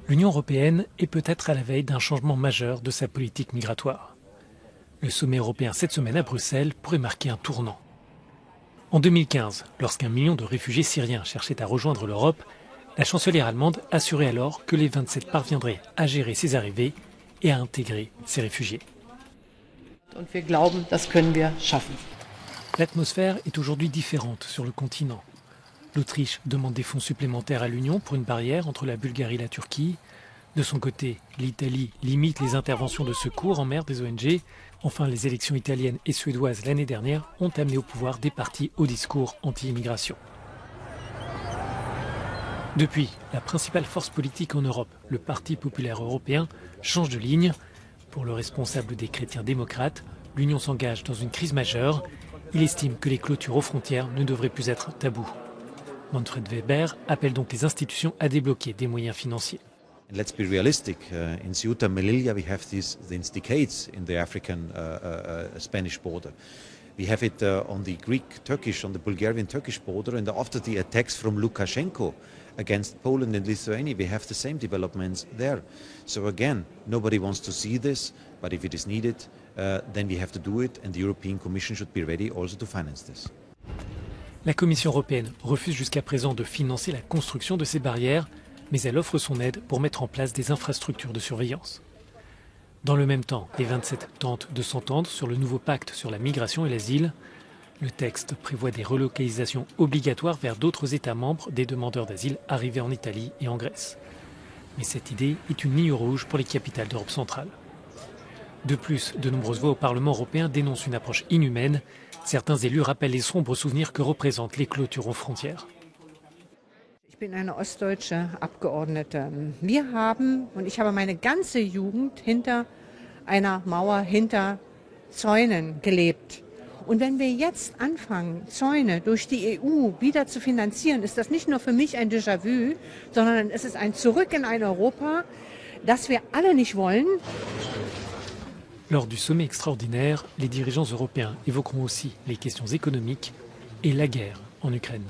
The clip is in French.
L'Union européenne est peut-être à la veille d'un changement majeur de sa politique migratoire. Le sommet européen cette semaine à Bruxelles pourrait marquer un tournant. En 2015, lorsqu'un million de réfugiés syriens cherchaient à rejoindre l'Europe, la chancelière allemande assurait alors que les 27 parviendraient à gérer ces arrivées et à intégrer ces réfugiés. L'atmosphère est aujourd'hui différente sur le continent. L'Autriche demande des fonds supplémentaires à l'Union pour une barrière entre la Bulgarie et la Turquie. De son côté, l'Italie limite les interventions de secours en mer des ONG. Enfin, les élections italiennes et suédoises l'année dernière ont amené au pouvoir des partis au discours anti-immigration. Depuis, la principale force politique en Europe, le Parti populaire européen, change de ligne. Pour le responsable des chrétiens démocrates, l'Union s'engage dans une crise majeure. Il estime que les clôtures aux frontières ne devraient plus être tabous. Manfred Weber appelle donc les institutions à débloquer des moyens financiers. Let's be realistic. In Ceuta, Melilla, we have these decades in the African-Spanish border. We have it on the Greek-Turkish, on the Bulgarian-Turkish border, and after the attacks from Lukashenko against Poland and Lithuania, we have the same developments there. So again, nobody wants to see this, but if it is needed, then we have to do it, and the European Commission should be ready also to finance this. La Commission européenne refuse jusqu'à présent de financer la construction de ces barrières, mais elle offre son aide pour mettre en place des infrastructures de surveillance. Dans le même temps, les 27 tentent de s'entendre sur le nouveau pacte sur la migration et l'asile. Le texte prévoit des relocalisations obligatoires vers d'autres États membres des demandeurs d'asile arrivés en Italie et en Grèce. Mais cette idée est une ligne rouge pour les capitales d'Europe centrale. De plus, de nombreuses voix au Parlement européen dénoncent une approche inhumaine. Certains élus rappellent les sombres souvenirs que représentent les clôtures aux frontières. Ich bin eine ostdeutsche Abgeordnete. Wir haben, und ich habe meine ganze Jugend hinter einer Mauer, hinter Zäunen gelebt. Und wenn wir jetzt anfangen, Zäune durch die EU wieder zu finanzieren, ist das nicht nur für mich ein Déjà-vu, sondern es ist ein Zurück in ein Europa, das wir alle nicht wollen. Lors du sommet extraordinaire, les dirigeants européens évoqueront aussi les questions économiques et la guerre en Ukraine.